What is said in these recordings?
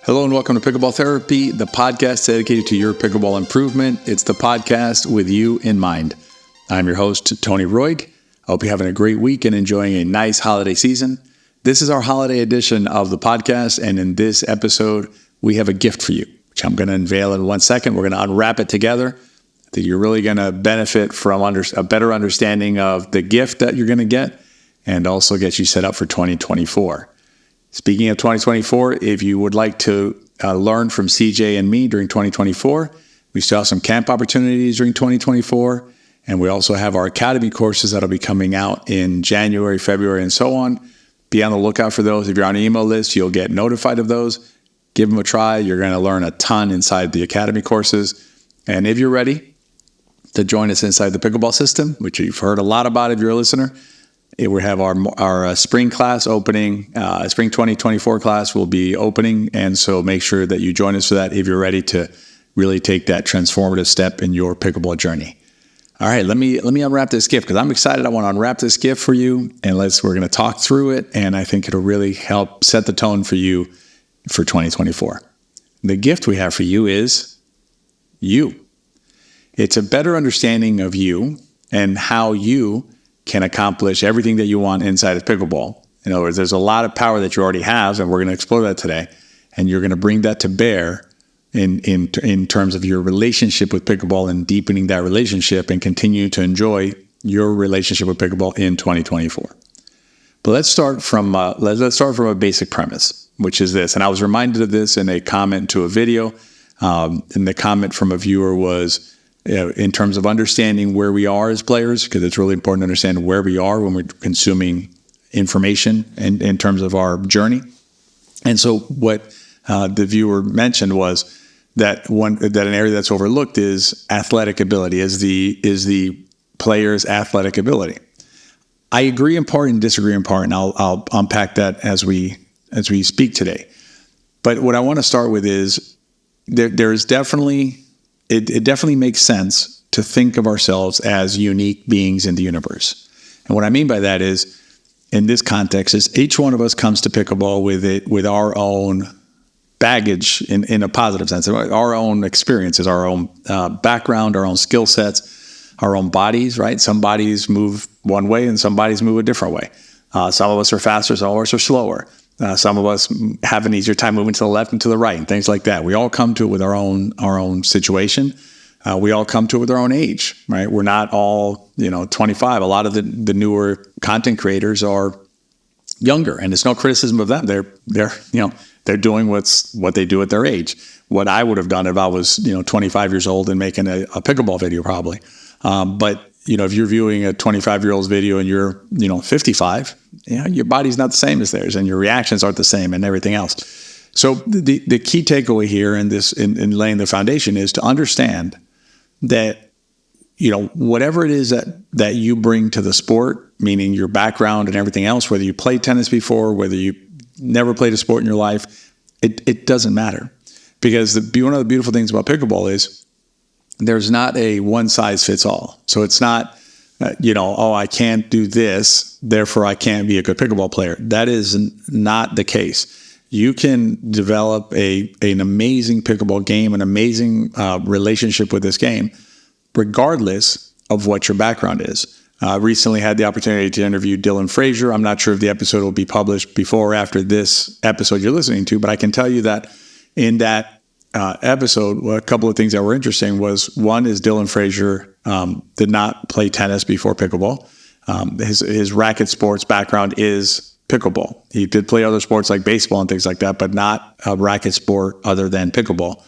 Hello and welcome to Pickleball Therapy, the podcast dedicated to your pickleball improvement. It's the podcast with you in mind. I'm your host, Tony Roig. I hope you're having a great week and enjoying a nice holiday season. This is our holiday edition of the podcast, and in this episode, we have a gift for you, which I'm going to unveil in 1 second. We're going to unwrap it together. I think you're really going to benefit from a better understanding of the gift that you're going to get and also get you set up for 2024. Speaking of 2024, if you would like to learn from CJ and me during 2024, we still have some camp opportunities during 2024, and we also have our academy courses that'll be coming out in January, February, and so on. Be on the lookout for those. If you're on an email list, you'll get notified of those. Give them a try. You're going to learn a ton inside the academy courses. And if you're ready to join us inside the pickleball system, which you've heard a lot about if you're a listener, we have our spring class opening. Spring 2024 class will be opening, and so make sure that you join us for that if you're ready to really take that transformative step in your pickleball journey. All right, let me unwrap this gift because I'm excited. I want to unwrap this gift for you, and we're going to talk through it, and I think it'll really help set the tone for you for 2024. The gift we have for you is you. It's a better understanding of you and how you can accomplish everything that you want inside of pickleball. In other words, there's a lot of power that you already have, and we're going to explore that today. And you're going to bring that to bear in terms of your relationship with pickleball and deepening that relationship and continue to enjoy your relationship with pickleball in 2024. But let's start from a basic premise, which is this. And I was reminded of this in a comment to a video. And the comment from a viewer was, in terms of understanding where we are as players, because it's really important to understand where we are when we're consuming information in terms of our journey. And so what the viewer mentioned was that an area that's overlooked is athletic ability, is the player's athletic ability. I agree in part and disagree in part, and I'll unpack that as we speak today. But what I want to start with is there's definitely It definitely makes sense to think of ourselves as unique beings in the universe. And what I mean by that is, in this context, is each one of us comes to pickleball with our own baggage in a positive sense, our own experiences, our own background, our own skill sets, our own bodies, right? Some bodies move one way and some bodies move a different way. Some of us are faster, some of us are slower. Some of us have an easier time moving to the left and to the right and things like that. We all come to it with our own situation. We all come to it with our own age, right? We're not all, 25. A lot of the newer content creators are younger, and it's no criticism of them. They're doing what they do at their age. What I would have done if I was, 25 years old and making a pickleball video probably. But if you're viewing a 25-year-old's video and you're, 55, your body's not the same as theirs and your reactions aren't the same and everything else. So the key takeaway here in laying the foundation is to understand that, whatever it is that you bring to the sport, meaning your background and everything else, whether you played tennis before, whether you never played a sport in your life, it doesn't matter. Because one of the beautiful things about pickleball is there's not a one size fits all. So it's not, I can't do this, therefore I can't be a good pickleball player. That is not the case. You can develop an amazing pickleball game, an amazing relationship with this game, regardless of what your background is. Recently had the opportunity to interview Dylan Frazier. I'm not sure if the episode will be published before or after this episode you're listening to, but I can tell you that in that episode, a couple of things that were interesting was, one is Dylan Frazier did not play tennis before pickleball. His racket sports background is pickleball. He did play other sports like baseball and things like that, but not a racket sport other than pickleball.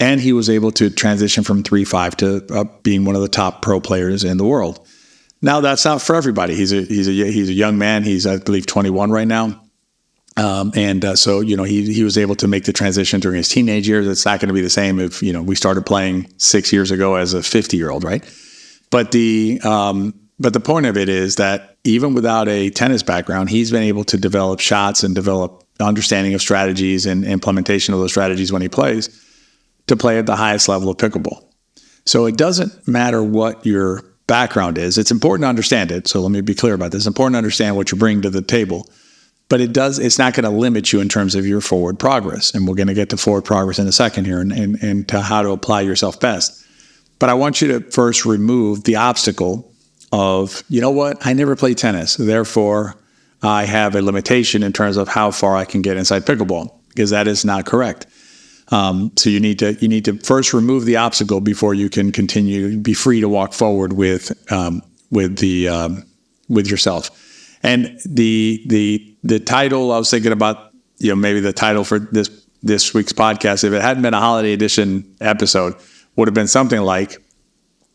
And he was able to transition from 3-5 to being one of the top pro players in the world. Now, that's not for everybody. He's a young man. He's, I believe, 21 right now. So he was able to make the transition during his teenage years. It's not going to be the same if, we started playing 6 years ago as a 50-year-old, right? But the point of it is that even without a tennis background, he's been able to develop shots and develop understanding of strategies and implementation of those strategies when he plays to play at the highest level of pickleball. So it doesn't matter what your background is. It's important to understand it. So let me be clear about this. It's important to understand what you bring to the table. it's not going to limit you in terms of your forward progress. And we're going to get to forward progress in a second here and to how to apply yourself best. But I want you to first remove the obstacle of, you know what, I never played tennis. Therefore, I have a limitation in terms of how far I can get inside pickleball, because that is not correct. So you need to first remove the obstacle before you can continue, be free to walk forward with yourself. And the title I was thinking about, maybe the title for this week's podcast, if it hadn't been a holiday edition episode, would have been something like,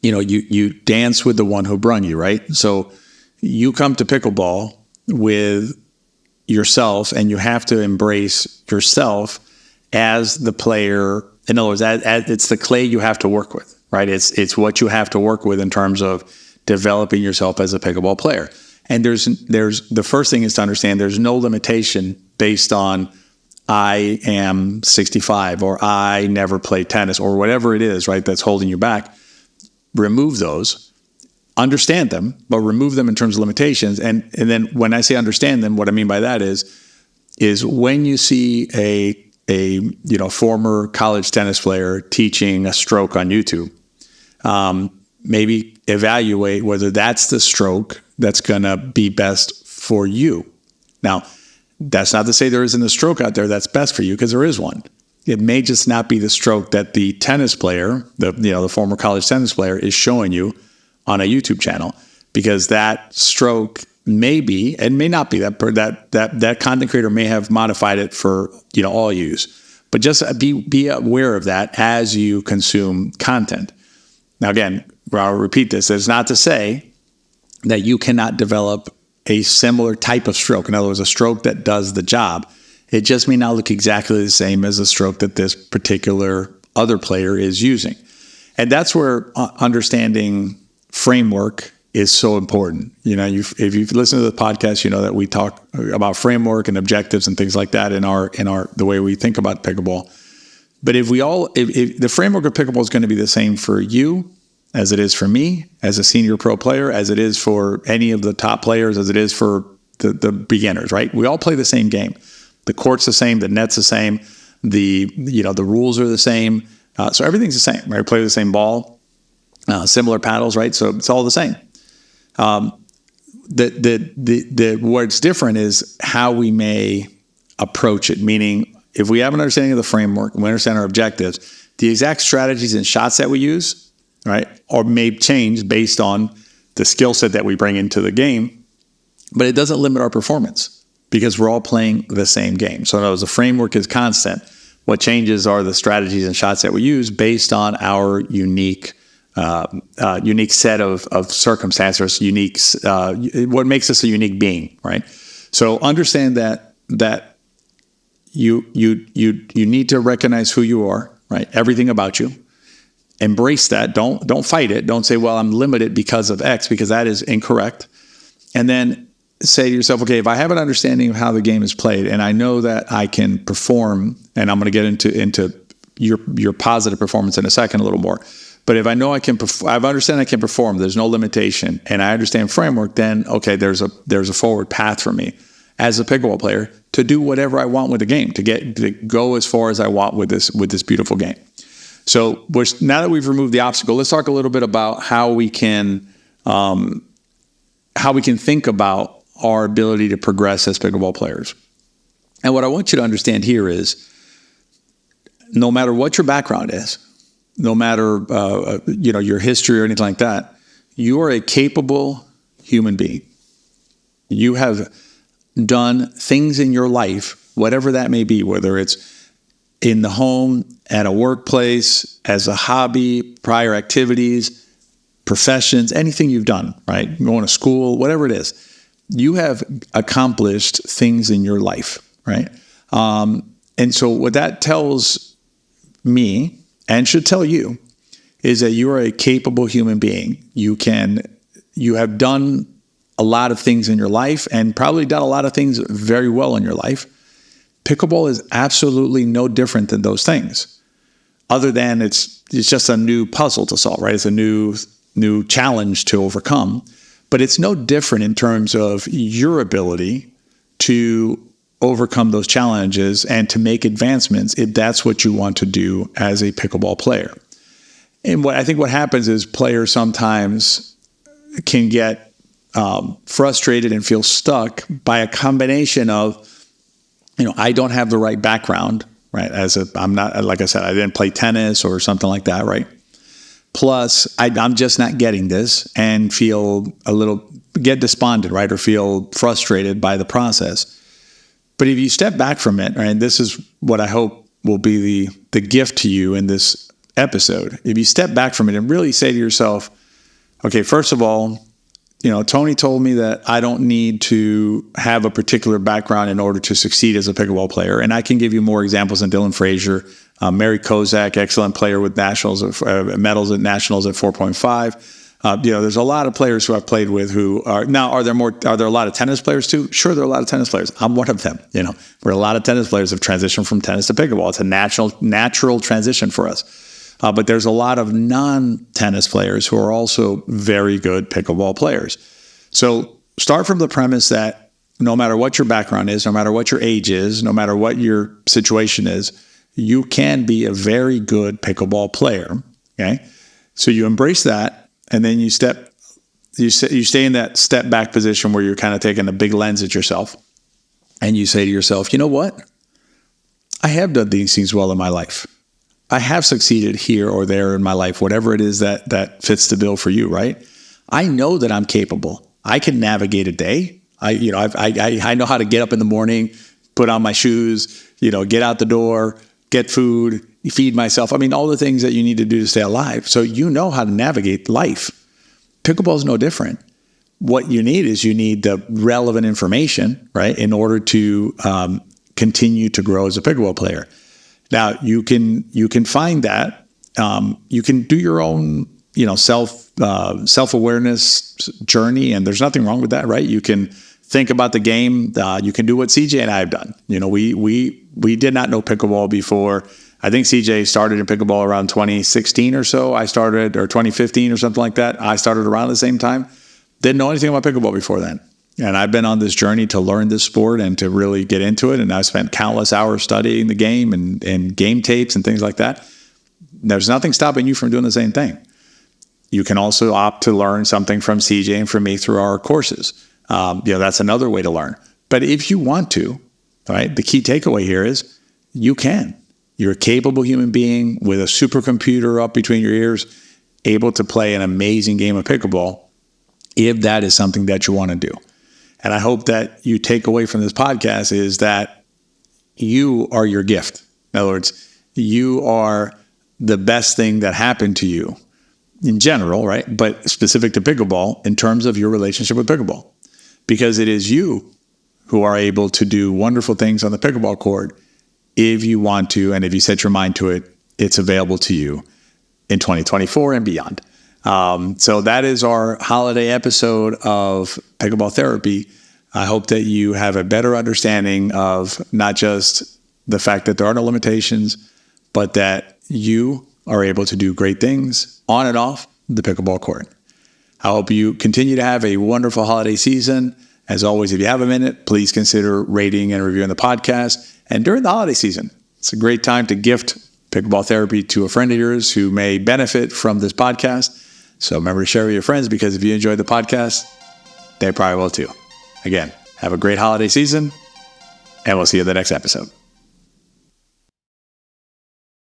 you dance with the one who brung you, right? So you come to pickleball with yourself, and you have to embrace yourself as the player. In other words, it's the clay you have to work with, right? It's what you have to work with in terms of developing yourself as a pickleball player. And there's the first thing is to understand there's no limitation based on I am 65 or I never played tennis or whatever it is, right, that's holding you back. Remove those. Understand them, but remove them in terms of limitations. And then when I say understand them, what I mean by that is when you see a former college tennis player teaching a stroke on YouTube, maybe evaluate whether that's the stroke that's going to be best for you. Now, that's not to say there isn't a stroke out there that's best for you, because there is one. It may just not be the stroke that the tennis player, the former college tennis player, is showing you on a YouTube channel, because that stroke may be and may not be that content creator may have modified it for all use. But just be aware of that as you consume content. Now, again, I'll repeat this. It's not to say that you cannot develop a similar type of stroke. In other words, a stroke that does the job. It just may not look exactly the same as the stroke that this particular other player is using. And that's where understanding framework is so important. If you've listened to the podcast, you know that we talk about framework and objectives and things like that in our the way we think about pickleball. But if the framework of pickleball is going to be the same for you as it is for me, as a senior pro player, as it is for any of the top players, as it is for the beginners, right? We all play the same game. The court's the same, the net's the same, the rules are the same. So everything's the same, right? We play the same ball, similar paddles, right? So it's all the same. What's different is how we may approach it. Meaning, if we have an understanding of the framework and we understand our objectives, the exact strategies and shots that we use, right, or may change based on the skill set that we bring into the game, but it doesn't limit our performance because we're all playing the same game. So in other words, the framework is constant. What changes are the strategies and shots that we use based on our unique set of circumstances, what makes us a unique being, right? So understand that you need to recognize who you are, right? Everything about you. Embrace that. Don't fight it. Don't say, well, I'm limited because of X, because that is incorrect. And then say to yourself, okay, if I have an understanding of how the game is played, and I know that I can perform, and I'm going to get into your positive performance in a second a little more. But if I know I understand I can perform, there's no limitation, and I understand framework, then okay, there's a forward path for me as a pickleball player to do whatever I want with the game, to go as far as I want with this beautiful game. So now that we've removed the obstacle, let's talk a little bit about how we can think about our ability to progress as pickleball players. And what I want you to understand here is, no matter what your background is, no matter your history or anything like that, you are a capable human being. You have done things in your life, whatever that may be, whether it's in the home, at a workplace, as a hobby, prior activities, professions, anything you've done, right? Going to school, whatever it is. You have accomplished things in your life, right? And so what that tells me, and should tell you, is that you are a capable human being. You have done a lot of things in your life and probably done a lot of things very well in your life. Pickleball is absolutely no different than those things, other than it's just a new puzzle to solve, right? It's a new challenge to overcome, but it's no different in terms of your ability to overcome those challenges and to make advancements if that's what you want to do as a pickleball player. And what happens is players sometimes can get frustrated and feel stuck by a combination of, I don't have the right background, right? I'm not, like I said, I didn't play tennis or something like that, right? Plus, I'm just not getting this and get despondent, right? Or feel frustrated by the process. But if you step back from it, right, and this is what I hope will be the gift to you in this episode. If you step back from it and really say to yourself, okay, first of all, Tony told me that I don't need to have a particular background in order to succeed as a pickleball player. And I can give you more examples than Dylan Frazier, Mary Kozak, excellent player with nationals, medals at nationals at 4.5. There's a lot of players who I've played with who are now. Are there a lot of tennis players too? Sure, there are a lot of tennis players. I'm one of them. Where a lot of tennis players have transitioned from tennis to pickleball. It's a natural transition for us. But there's a lot of non-tennis players who are also very good pickleball players. So start from the premise that no matter what your background is, no matter what your age is, no matter what your situation is, you can be a very good pickleball player. Okay, so you embrace that, and then you stay in that step back position where you're kind of taking a big lens at yourself, and you say to yourself, you know what? I have done these things well in my life. I have succeeded here or there in my life, whatever it is that fits the bill for you, right? I know that I'm capable. I can navigate a day. I know how to get up in the morning, put on my shoes, get out the door, get food, feed myself. All the things that you need to do to stay alive. So you know how to navigate life. Pickleball is no different. What you need is the relevant information, right, in order to continue to grow as a pickleball player. Now you can find that you can do your own self-awareness journey, and there's nothing wrong with that, right? You can think about the game. You can do what CJ and I have done. We did not know pickleball before. I think CJ started in pickleball around 2016 or so. I started, or 2015 or something like that. I started around the same time. Didn't know anything about pickleball before then. And I've been on this journey to learn this sport and to really get into it. And I've spent countless hours studying the game and game tapes and things like that. There's nothing stopping you from doing the same thing. You can also opt to learn something from CJ and from me through our courses. That's another way to learn. But if you want to, right, the key takeaway here is you can. You're a capable human being with a supercomputer up between your ears, able to play an amazing game of pickleball if that is something that you want to do. And I hope that you take away from this podcast is that you are your gift. In other words, you are the best thing that happened to you in general, right? But specific to pickleball in terms of your relationship with pickleball. Because it is you who are able to do wonderful things on the pickleball court if you want to, and if you set your mind to it, it's available to you in 2024 and beyond. So that is our holiday episode of Pickleball Therapy. I hope that you have a better understanding of not just the fact that there are no limitations, but that you are able to do great things on and off the pickleball court. I hope you continue to have a wonderful holiday season. As always, if you have a minute, please consider rating and reviewing the podcast. And during the holiday season, it's a great time to gift Pickleball Therapy to a friend of yours who may benefit from this podcast. So remember to share with your friends, because if you enjoyed the podcast, they probably will too. Again, have a great holiday season, and we'll see you in the next episode.